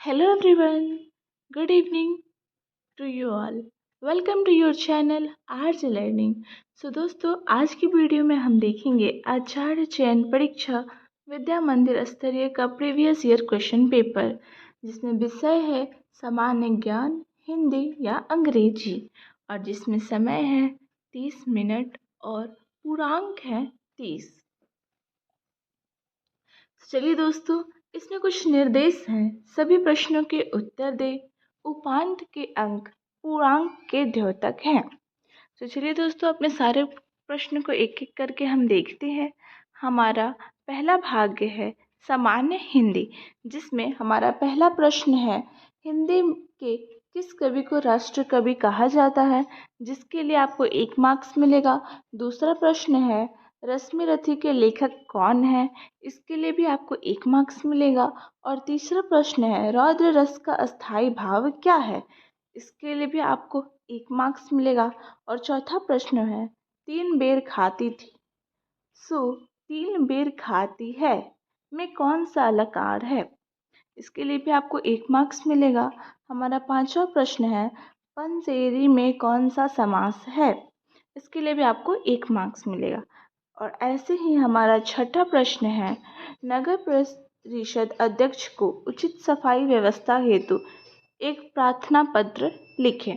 Hello everyone, good evening to you all. Welcome to your channel RJ learning. दोस्तों आज की video में हम देखेंगे आचार्य चयन परीक्षा विद्या मंदिर स्तरीय का प्रीवियस ईयर क्वेश्चन पेपर, जिसमें विषय है सामान्य ज्ञान हिंदी या अंग्रेजी और जिसमें समय है 30 मिनट और पूर्णांक है 30। चलिए दोस्तों, इसमें कुछ निर्देश हैं। सभी प्रश्नों के उत्तर दे, उपांत के अंक पूर्णांक के द्योतक हैं। तो चलिए दोस्तों, अपने सारे प्रश्न को एक एक करके हम देखते हैं। हमारा पहला भाग है सामान्य हिंदी, जिसमें हमारा पहला प्रश्न है हिंदी के किस कवि को राष्ट्र कवि कहा जाता है, जिसके लिए आपको 1 मार्क्स मिलेगा। दूसरा प्रश्न है रश्मि रथी के लेखक कौन है, इसके लिए भी आपको 1 मार्क्स मिलेगा। और तीसरा प्रश्न है रौद्र रस का अस्थाई भाव क्या है, इसके लिए भी आपको 1 मार्क्स मिलेगा। और चौथा प्रश्न है 3 बेर खाती थी सो 3 बेर खाती है में कौन सा अलकार है, इसके लिए भी आपको 1 मार्क्स मिलेगा। हमारा पांचवा प्रश्न है पंसेरी में कौन सा समास है, इसके लिए भी आपको 1 मार्क्स मिलेगा। और ऐसे ही हमारा छठा प्रश्न है नगर परिषद अध्यक्ष को उचित सफाई व्यवस्था हेतु एक प्रार्थना पत्र लिखें,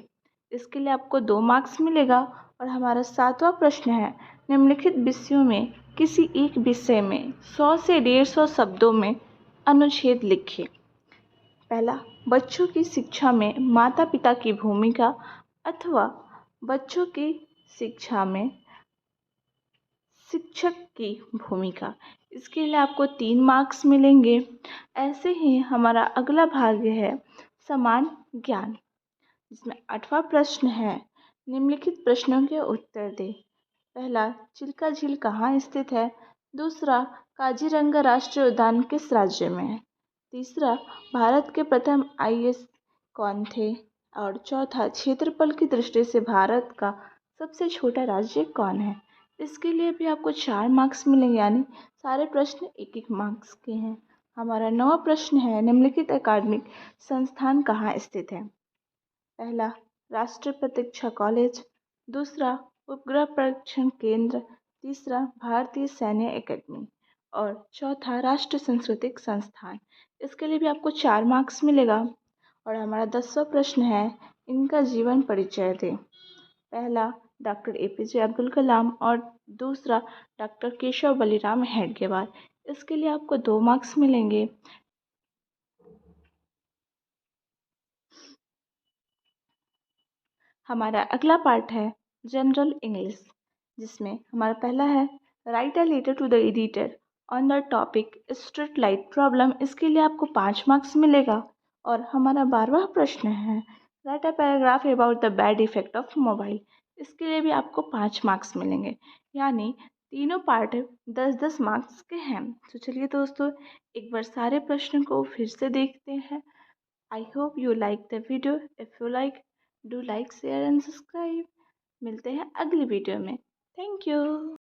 इसके लिए आपको 2 मार्क्स मिलेगा। और हमारा सातवां प्रश्न है निम्नलिखित विषयों में किसी एक विषय में 100 से 150 शब्दों में अनुच्छेद लिखें। पहला, बच्चों की शिक्षा में माता पिता की भूमिका अथवा बच्चों की शिक्षा में शिक्षक की भूमिका, इसके लिए आपको 3 मार्क्स मिलेंगे। ऐसे ही हमारा अगला भाग है समान ज्ञान, जिसमें 8वां प्रश्न है निम्नलिखित प्रश्नों के उत्तर दे। पहला, चिल्का झील कहाँ स्थित है। दूसरा, काजीरंगा राष्ट्रीय उद्यान किस राज्य में है। तीसरा, भारत के प्रथम आईएएस कौन थे। और चौथा, क्षेत्रफल की दृष्टि से भारत का सबसे छोटा राज्य कौन है, इसके लिए भी आपको 4 मार्क्स मिलेंगे, यानी सारे प्रश्न 1-1 मार्क्स के हैं। हमारा 9वां प्रश्न है निम्नलिखित अकादमिक संस्थान कहाँ स्थित है। पहला, राष्ट्रीय प्रतीक्षा कॉलेज। दूसरा, उपग्रह परीक्षण केंद्र। तीसरा, भारतीय सैन्य अकेडमी। और चौथा, राष्ट्रीय सांस्कृतिक संस्थान, इसके लिए भी आपको 4 मार्क्स मिलेगा। और हमारा 10वां प्रश्न है इनका जीवन परिचय दें। पहला, डॉक्टर एपीजे अब्दुल कलाम और दूसरा डॉक्टर केशव बलिराम हेडगेवार, इसके लिए आपको 2 मार्क्स मिलेंगे। हमारा अगला पार्ट है जनरल इंग्लिश, जिसमें हमारा पहला है write a letter to the editor on the topic street light problem, इसके लिए आपको 5 मार्क्स मिलेगा। और हमारा 12वां प्रश्न है write a paragraph about the bad effect of mobile, इसके लिए भी आपको 5 मार्क्स मिलेंगे, यानी तीनों पार्ट 10-10 मार्क्स के हैं। तो चलिए दोस्तों, एक बार सारे प्रश्न को फिर से देखते हैं। I hope you like the video. If you like, do like share and subscribe. मिलते हैं अगली वीडियो में। Thank you.